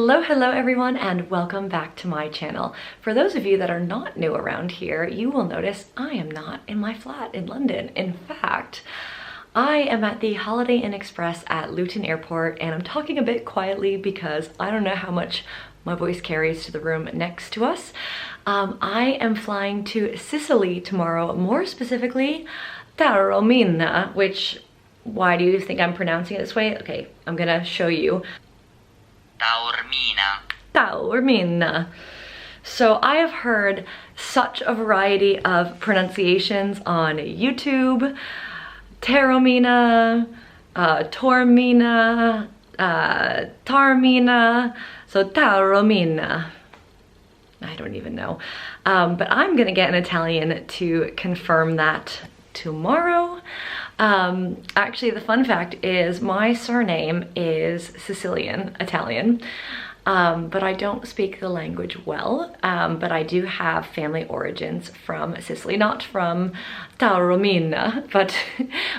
Hello everyone, and welcome back to my channel. For those of you that are not new around here, you will notice I am not in my flat in London. In fact, I am at the Holiday Inn Express at Luton Airport, and I'm talking a bit quietly because I don't know how much my voice carries to the room next to us. I am flying to Sicily tomorrow, more specifically Taormina, which, why do you think I'm pronouncing it this way? Okay, I'm gonna show you. Taormina. Taormina. So I have heard such a variety of pronunciations on YouTube. Taormina, Taormina, Taormina, so Taormina. I don't even know. But I'm gonna get an Italian to confirm that tomorrow. Actually, the fun fact is my surname is Sicilian, Italian, but I don't speak the language well, but I do have family origins from Sicily, not from Taormina, but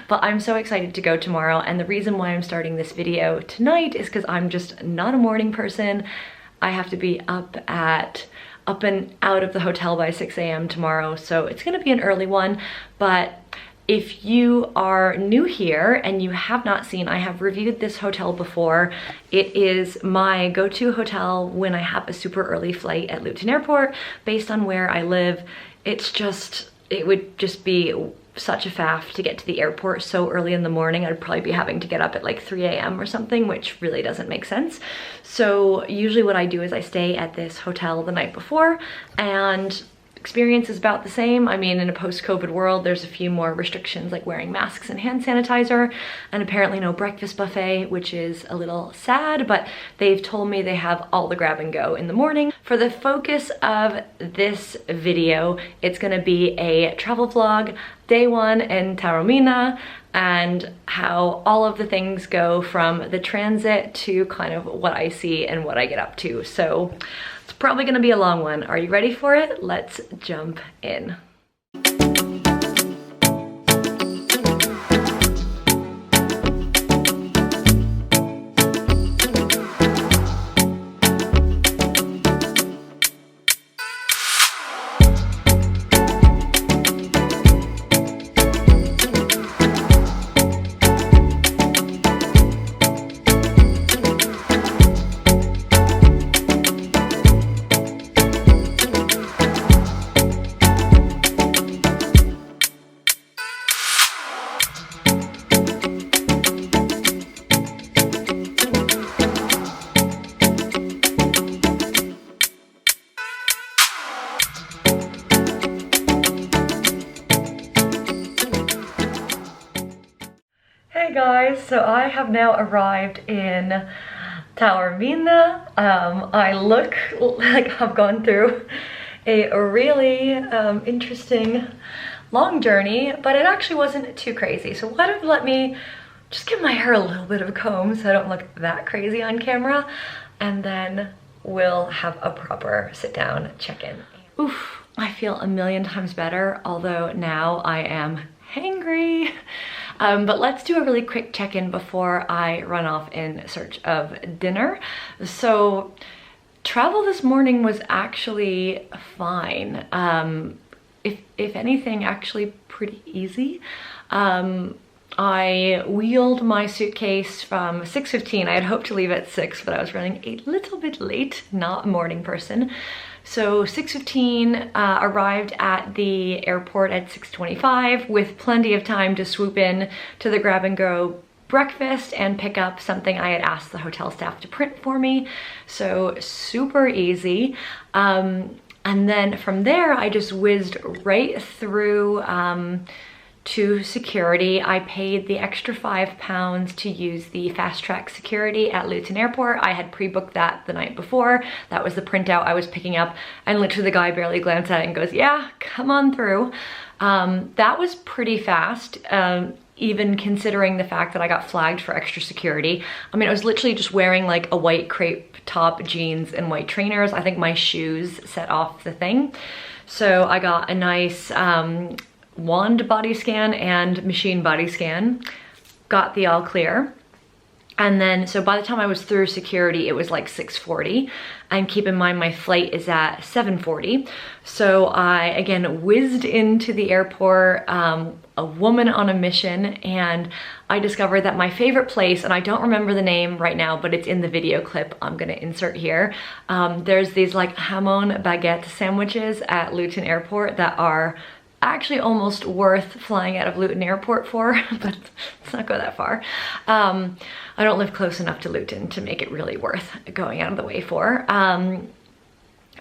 I'm so excited to go tomorrow. And the reason why I'm starting this video tonight is because I'm just not a morning person. I have to be up and out of the hotel by 6 a.m. tomorrow, so it's gonna be an early one. But if you are new here and you have not seen, I have reviewed this hotel before. It is my go-to hotel when I have a super early flight at Luton Airport. Based on where I live, it would just be such a faff to get to the airport so early in the morning. I'd probably be having to get up at like 3 a.m. or something, which really doesn't make sense. So usually what I do is I stay at this hotel the night before, and experience is about the same. I mean, in a post-COVID world, there's a few more restrictions like wearing masks and hand sanitizer, and apparently no breakfast buffet, which is a little sad, but they've told me they have all the grab and go in the morning. For the focus of this video, it's gonna be a travel vlog, day one in Taormina, and how all of the things go from the transit to kind of what I see and what I get up to. So it's probably gonna be a long one. Are you ready for it? Let's jump in. Hey guys, so I have now arrived in Taormina. I look like I've gone through a really interesting long journey, but it actually wasn't too crazy. So why don't you let me just give my hair a little bit of a comb so I don't look that crazy on camera, and then we'll have a proper sit down check-in. Oof, I feel a million times better, although now I am hangry. But let's do a really quick check-in before I run off in search of dinner. So travel this morning was actually fine. If anything, actually pretty easy. I wheeled my suitcase from 6:15. I had hoped to leave at 6, but I was running a little bit late, not a morning person. So 6:15, arrived at the airport at 6:25 with plenty of time to swoop in to the grab and go breakfast and pick up something I had asked the hotel staff to print for me. So super easy. And then from there, I just whizzed right through to security. I paid the extra £5 to use the fast track security at Luton Airport. I had pre-booked that the night before. That was the printout I was picking up, and literally the guy barely glanced at it and goes, "Yeah, come on through." That was pretty fast, even considering the fact that I got flagged for extra security. I mean, I was literally just wearing like a white crepe top, jeans, and white trainers. I think my shoes set off the thing. So I got a nice wand body scan and machine body scan, got the all clear. And then, so by the time I was through security, it was like 6:40. And keep in mind, my flight is at 7:40. So I, again, whizzed into the airport, a woman on a mission, and I discovered that my favorite place, and I don't remember the name right now, but it's in the video clip I'm gonna insert here. There's these like hamon baguette sandwiches at Luton Airport that are actually almost worth flying out of Luton Airport for, but let's not go that far. I don't live close enough to Luton to make it really worth going out of the way for.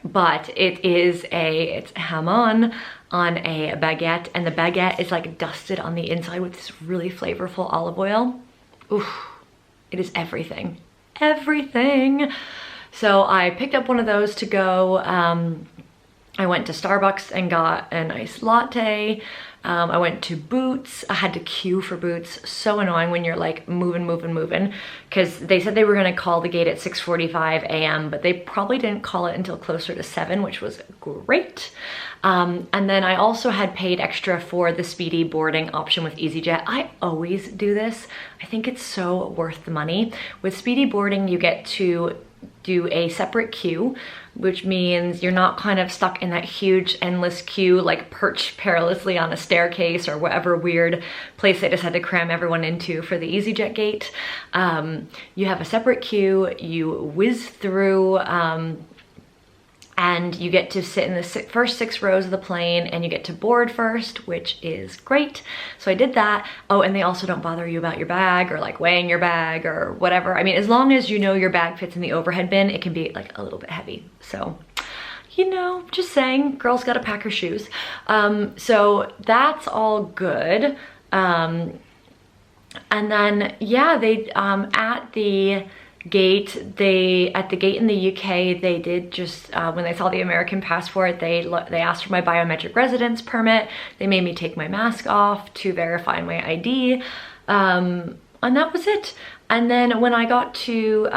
But it's hamon on a baguette, and the baguette is like dusted on the inside with this really flavorful olive oil. Oof, it is everything, everything. So I picked up one of those to go. I went to Starbucks and got a nice latte. I went to Boots. I had to queue for Boots. So annoying when you're like moving, because they said they were gonna call the gate at 6:45 a.m., but they probably didn't call it until closer to 7, which was great. And then I also had paid extra for the speedy boarding option with EasyJet. I always do this. I think it's so worth the money. With speedy boarding, you get to do a separate queue, which means you're not kind of stuck in that huge endless queue, like perched perilously on a staircase or whatever weird place they just had to cram everyone into for the EasyJet gate. You have a separate queue, you whiz through, and you get to sit in the first 6 rows of the plane, and you get to board first, which is great. So I did that. Oh, and they also don't bother you about your bag or like weighing your bag or whatever. I mean, as long as you know your bag fits in the overhead bin, it can be like a little bit heavy. So, you know, just saying, girl's gotta pack her shoes. So that's all good. And then, yeah, they, at the gate in the UK, they did just when they saw the American passport, they asked for my biometric residence permit. They made me take my mask off to verify my ID, and that was it. And then when I got to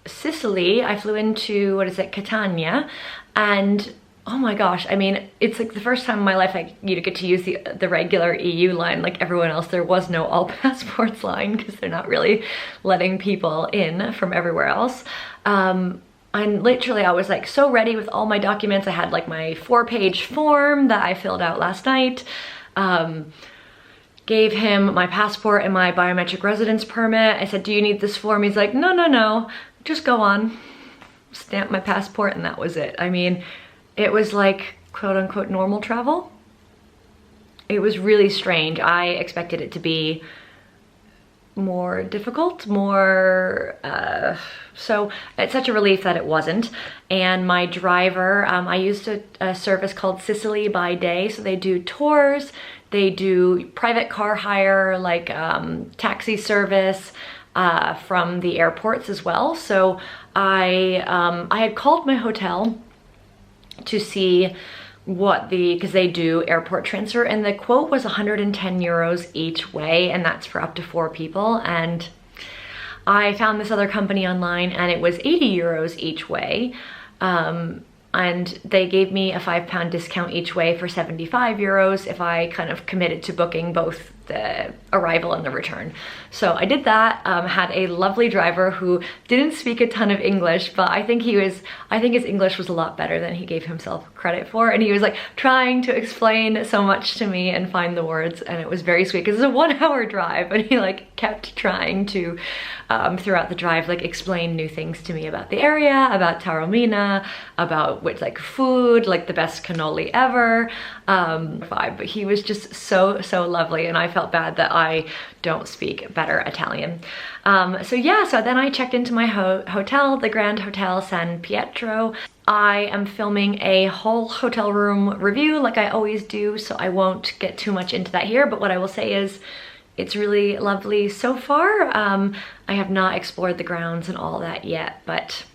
Sicily, I flew into, what is it, Catania, and oh my gosh, I mean, it's like the first time in my life you get to use the regular EU line like everyone else. There was no all passports line because they're not really letting people in from everywhere else. And literally I was like so ready with all my documents. I had like my 4-page form that I filled out last night. Gave him my passport and my biometric residence permit. I said, do you need this form? He's like, no, just go on. Stamp my passport, and that was it. I mean, it was like quote unquote normal travel. It was really strange. I expected it to be more difficult, so it's such a relief that it wasn't. And my driver, I used a service called Sicily by Day. So they do tours, they do private car hire, like taxi service from the airports as well. So I had called my hotel to see what because they do airport transfer, and the quote was 110 euros each way, and that's for up to 4 people. And I found this other company online and it was 80 euros each way. And they gave me a £5 discount each way for 75 euros if I kind of committed to booking both the arrival and the return. So I did that, had a lovely driver who didn't speak a ton of English, but I think his English was a lot better than he gave himself credit for. And he was like trying to explain so much to me and find the words, and it was very sweet because it's a 1-hour drive, and he like kept trying to, throughout the drive, like explain new things to me about the area, about Taormina, about what's like food, like the best cannoli ever, but he was just so lovely, and I felt bad that I don't speak better Italian. So yeah, so then I checked into my hotel, the Grand Hotel San Pietro. I am filming a whole hotel room review like I always do, so I won't get too much into that here, but what I will say is it's really lovely so far. I have not explored the grounds and all that yet, but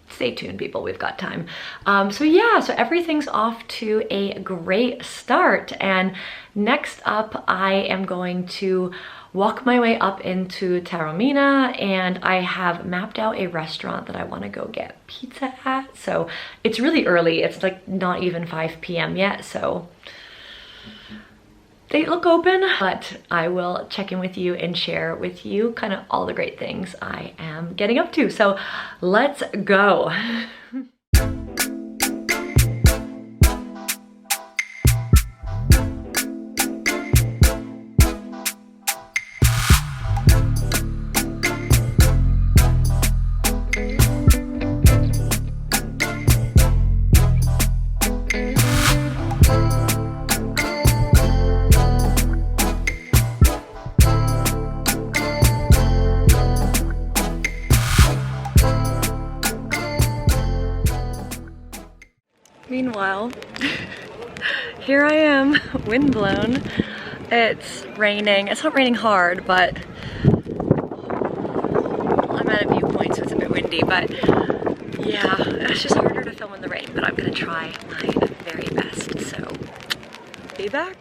stay tuned, people, we've got time. So yeah, so everything's off to a great start. And next up, I am going to walk my way up into Taormina, and I have mapped out a restaurant that I want to go get pizza at. So it's really early. It's like not even 5 p.m. yet, so they look open, but I will check in with you and share with you kind of all the great things I am getting up to. So let's go. Meanwhile, here I am, windblown. It's raining. It's not raining hard, but I'm at a viewpoint, so it's a bit windy, but yeah, it's just harder to film in the rain, but I'm gonna try my very best, so be back.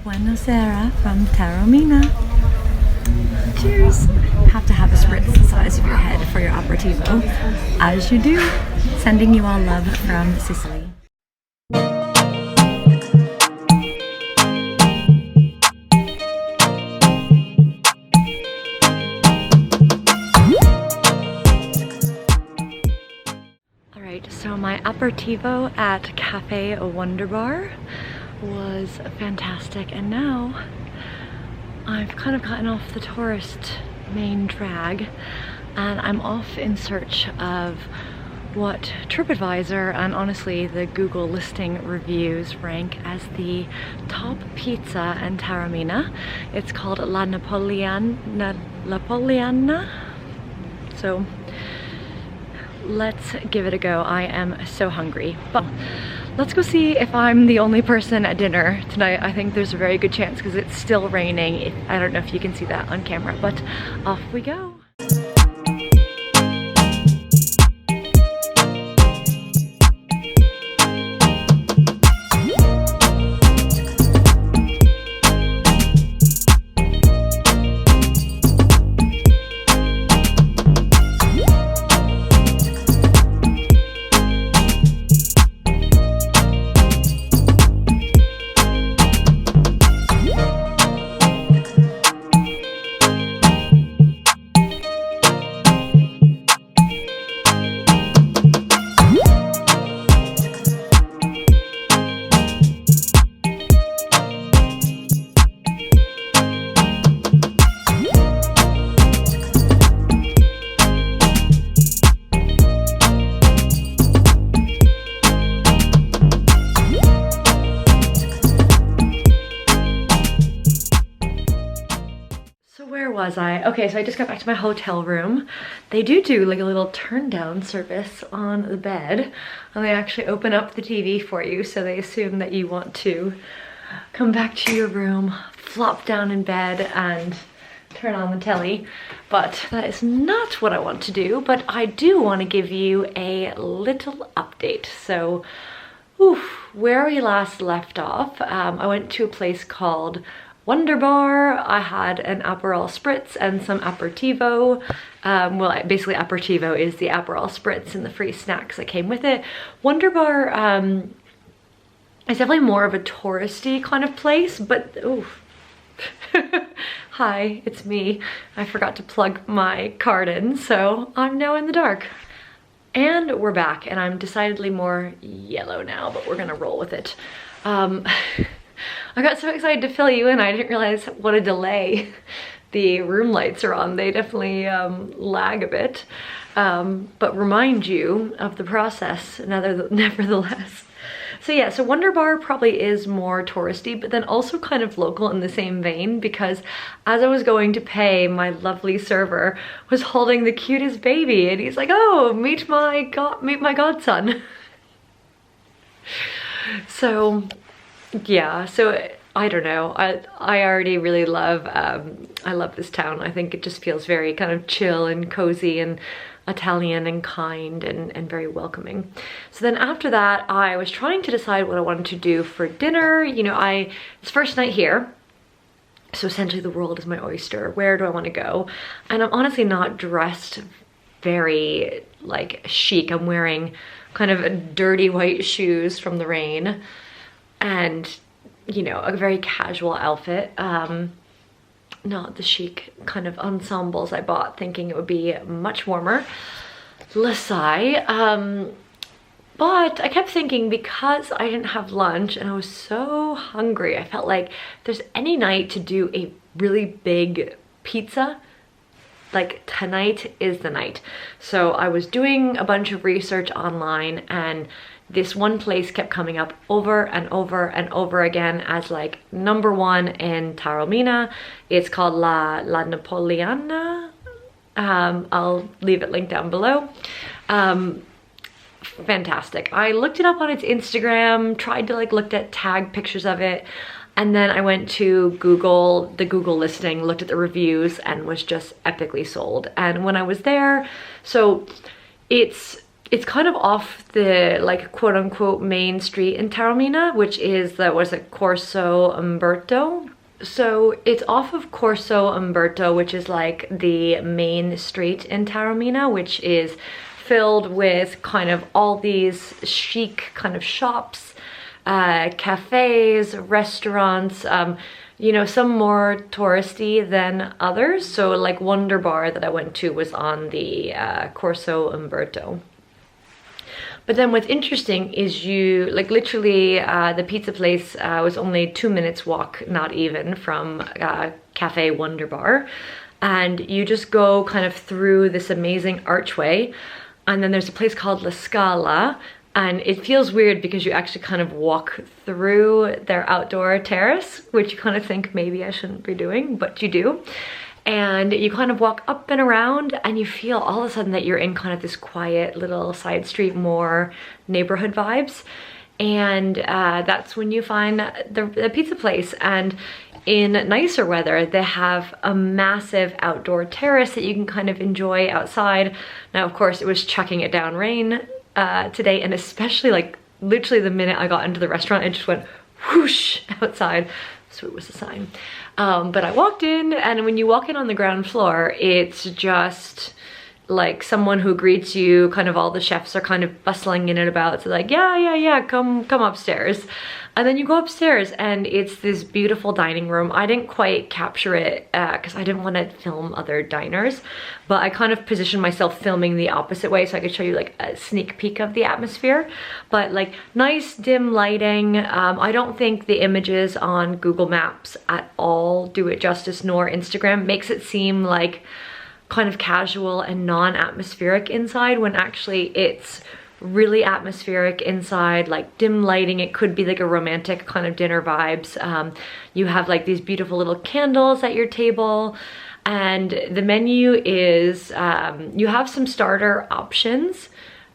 Buonasera from Taormina. Cheers! Have to have a spritz the size of your head for your aperitivo. As you do, sending you all love from Sicily. Alright, so my aperitivo at Cafe Wonder Bar was fantastic, and now I've kind of gotten off the tourist main drag and I'm off in search of what TripAdvisor and honestly the Google listing reviews rank as the top pizza in Taormina. It's called La Napoleana. So let's give it a go. I am so hungry. But let's go see if I'm the only person at dinner tonight. I think there's a very good chance because it's still raining. I don't know if you can see that on camera, but off we go. Was I? Okay, so I just got back to my hotel room. They do like a little turn down service on the bed, and they actually open up the TV for you, so they assume that you want to come back to your room, flop down in bed and turn on the telly. But that is not what I want to do, but I do want to give you a little update. So where we last left off, I went to a place called Wonder Bar. I had an Aperol Spritz and some Aperitivo. Well, basically Aperitivo is the Aperol Spritz and the free snacks that came with it. Wonder Bar is definitely more of a touristy kind of place, but hi, it's me. I forgot to plug my card in, so I'm now in the dark. And we're back, and I'm decidedly more yellow now, but we're gonna roll with it. I got so excited to fill you in, I didn't realize what a delay the room lights are on. They definitely lag a bit, but remind you of the process nevertheless. So yeah, so Wonder Bar probably is more touristy, but then also kind of local in the same vein, because as I was going to pay, my lovely server was holding the cutest baby, and he's like, oh, meet my godson. So yeah, so I don't know, I already really love, I love this town. I think it just feels very kind of chill and cozy and Italian and kind and very welcoming. So then after that, I was trying to decide what I wanted to do for dinner. You know, it's first night here, so essentially the world is my oyster. Where do I want to go? And I'm honestly not dressed very like chic. I'm wearing kind of dirty white shoes from the rain and, you know, a very casual outfit. Not the chic kind of ensembles I bought thinking it would be much warmer. Lasai. But I kept thinking, because I didn't have lunch and I was so hungry, I felt like if there's any night to do a really big pizza, like tonight is the night. So I was doing a bunch of research online, and this one place kept coming up over and over and over again as like #1 in Taormina. It's called La Napoleana. I'll leave it linked down below. Fantastic. I looked it up on its Instagram, tried to like look at tag pictures of it, and then I went to Google, the Google listing, looked at the reviews, and was just epically sold. And when I was there, so it's kind of off the like quote unquote main street in Taormina, which is Corso Umberto. So it's off of Corso Umberto, which is like the main street in Taormina, which is filled with kind of all these chic kind of shops, cafes, restaurants, you know, some more touristy than others. So like Wonder Bar that I went to was on the Corso Umberto. But then what's interesting is you, like literally the pizza place was only 2 minutes walk, not even, from Cafe Wonder Bar. And you just go kind of through this amazing archway. And then there's a place called La Scala. And it feels weird because you actually kind of walk through their outdoor terrace, which you kind of think maybe I shouldn't be doing, but you do. And you kind of walk up and around, and you feel all of a sudden that you're in kind of this quiet little side street, more neighborhood vibes. And that's when you find the pizza place. And in nicer weather, they have a massive outdoor terrace that you can kind of enjoy outside. Now, of course, it was chucking it down rain today, and especially like literally the minute I got into the restaurant, it just went whoosh outside. So it was a sign. But I walked in, and when you walk in on the ground floor, it's just like someone who greets you, kind of all the chefs are kind of bustling in and about. So like, yeah, come upstairs. And then you go upstairs, and it's this beautiful dining room. I didn't quite capture it because I didn't want to film other diners, but I kind of positioned myself filming the opposite way so I could show you like a sneak peek of the atmosphere. But like nice dim lighting. I don't think the images on Google Maps at all do it justice, nor Instagram. Makes it seem like kind of casual and non-atmospheric inside, when actually it's really atmospheric inside, like dim lighting. It could be like a romantic kind of dinner vibes. You have like these beautiful little candles at your table, and the menu is, you have some starter options,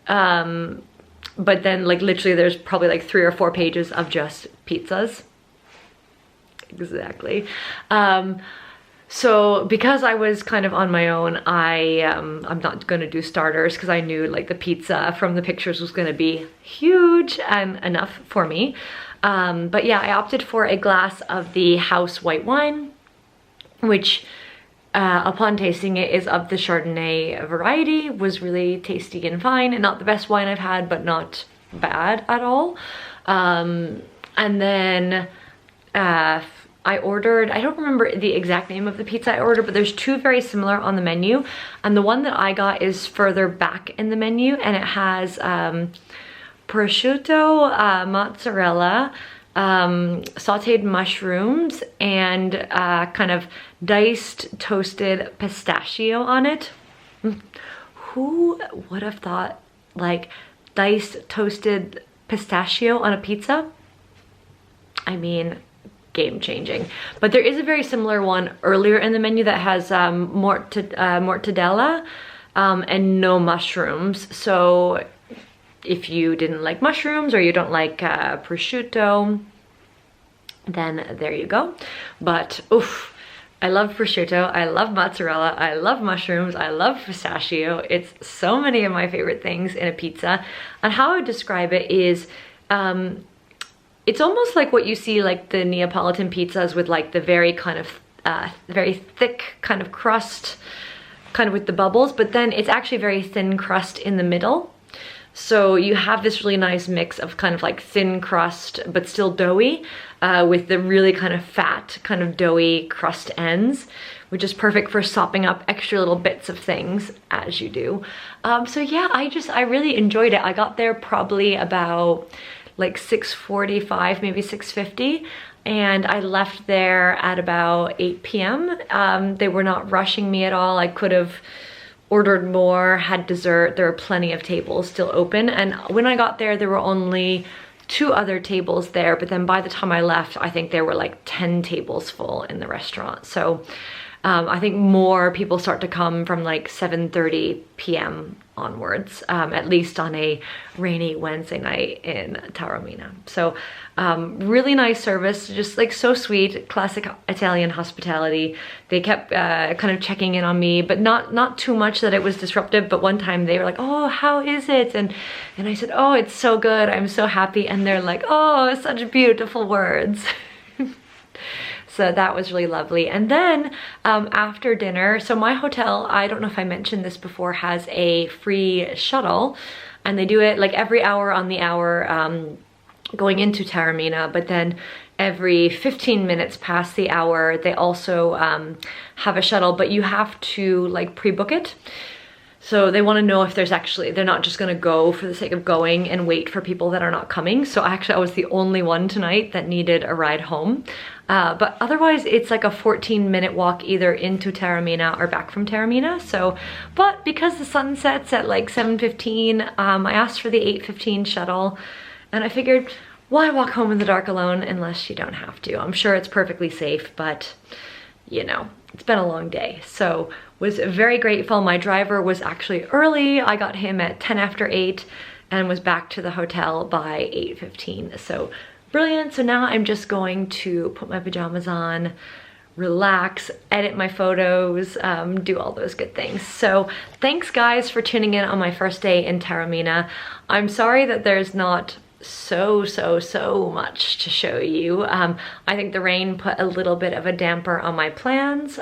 but then like literally there's probably like 3 or 4 pages of just pizzas. Exactly. So because I was kind of on my own, I'm not gonna do starters because I knew like the pizza from the pictures was gonna be huge and enough for me. But yeah, I opted for a glass of the house white wine, which upon tasting it is of the Chardonnay variety, was really tasty and fine, and not the best wine I've had, but not bad at all. And then I ordered, I don't remember the exact name of the pizza I ordered, but there's two very similar on the menu. And the one that I got is further back in the menu, and it has prosciutto, mozzarella, sauteed mushrooms, and kind of diced toasted pistachio on it. Who would have thought like diced toasted pistachio on a pizza? I mean, game changing. But there is a very similar one earlier in the menu that has mortadella and no mushrooms. So if you didn't like mushrooms or you don't like prosciutto, then there you go. But oof, I love prosciutto, I love mozzarella, I love mushrooms, I love pistachio. It's so many of my favorite things in a pizza. And how I would describe it is, it's almost like what you see like the Neapolitan pizzas with like the very kind of, very thick kind of crust, kind of with the bubbles, but then it's actually very thin crust in the middle. So you have this really nice mix of kind of like thin crust, but still doughy, with the really kind of fat, kind of doughy crust ends, which is perfect for sopping up extra little bits of things as you do. So yeah, I really enjoyed it. I got there probably about like 6:45, maybe 6:50. And I left there at about 8 p.m. They were not rushing me at all. I could have ordered more, had dessert. There were plenty of tables still open. And when I got there, there were only 2 other tables there. But then by the time I left, I think there were like 10 tables full in the restaurant. So I think more people start to come from like 7:30 p.m. onwards, at least on a rainy Wednesday night in Taormina. So really nice service, just like so sweet, classic Italian hospitality. They kept kind of checking in on me, but not too much that it was disruptive. But one time they were like, oh, how is it? And I said, oh, it's so good, I'm so happy. And they're like, oh, such beautiful words. So that was really lovely. And then after dinner, so my hotel, I don't know if I mentioned this before, has a free shuttle, and they do it like every hour on the hour going into Taormina, but then every 15 minutes past the hour, they also have a shuttle, but you have to like pre-book it. So they want to know if there's actually, they're not just going to go for the sake of going and wait for people that are not coming. So actually I was the only one tonight that needed a ride home. But otherwise it's like a 14-minute walk either into Taormina or back from Taormina. So, but because the sun sets at like 7:15, I asked for the 8:15 shuttle, and I figured, why walk home in the dark alone unless you don't have to? I'm sure it's perfectly safe, but you know, it's been a long day. So was very grateful. My driver was actually early. I got him at 10 after 8 and was back to the hotel by 8:15. So brilliant. So now I'm just going to put my pajamas on, relax, edit my photos, do all those good things. So thanks guys for tuning in on my first day in Taormina. I'm sorry that there's not so much to show you. I think the rain put a little bit of a damper on my plans,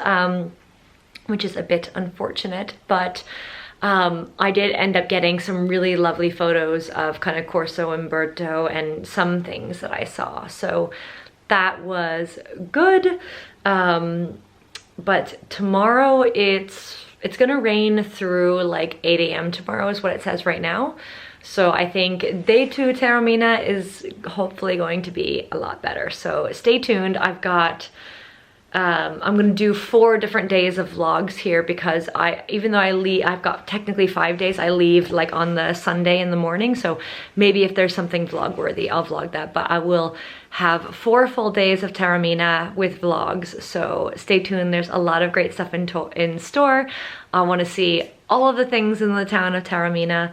which is a bit unfortunate, but I did end up getting some really lovely photos of kind of Corso Umberto and some things that I saw. So that was good. But tomorrow it's gonna rain through like 8 a.m. tomorrow is what it says right now. So I think day 2 Taormina is hopefully going to be a lot better. So stay tuned. I've got, I'm gonna do 4 different days of vlogs here because even though I've got technically 5 days, I leave like on the Sunday in the morning. So maybe if there's something vlog worthy, I'll vlog that, but I will have 4 full days of Taormina with vlogs. So stay tuned. There's a lot of great stuff in store. I wanna see all of the things in the town of Taormina.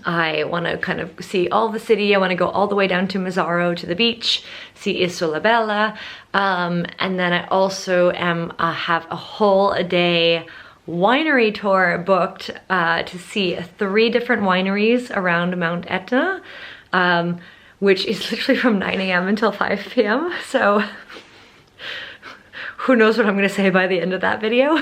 I want to kind of see all the city. I want to go all the way down to Mazzaro to the beach, see Isola Bella, and then I also have a whole day winery tour booked to see 3 different wineries around Mount Etna, which is literally from 9 a.m. until 5 p.m. So who knows what I'm going to say by the end of that video.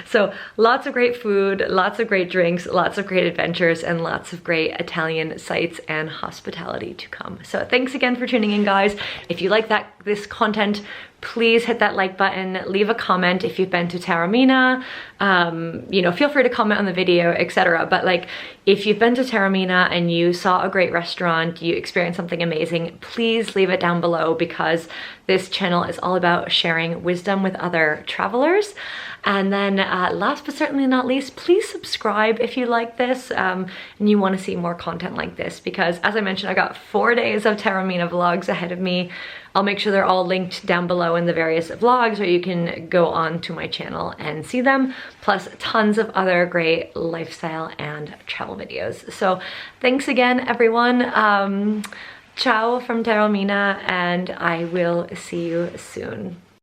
So lots of great food, lots of great drinks, lots of great adventures, and lots of great Italian sights and hospitality to come. So thanks again for tuning in, guys. If you like this content, please hit that like button, leave a comment if you've been to Taormina, you know, feel free to comment on the video, etc. But like, if you've been to Taormina and you saw a great restaurant, you experienced something amazing, please leave it down below, because this channel is all about sharing wisdom with other travelers. And then last but certainly not least, please subscribe if you like this and you want to see more content like this, because as I mentioned, I got 4 days of Taormina vlogs ahead of me. I'll make sure they're all linked down below in the various vlogs, where you can go on to my channel and see them, plus tons of other great lifestyle and travel videos. So thanks again, everyone. Ciao from Taormina, and I will see you soon.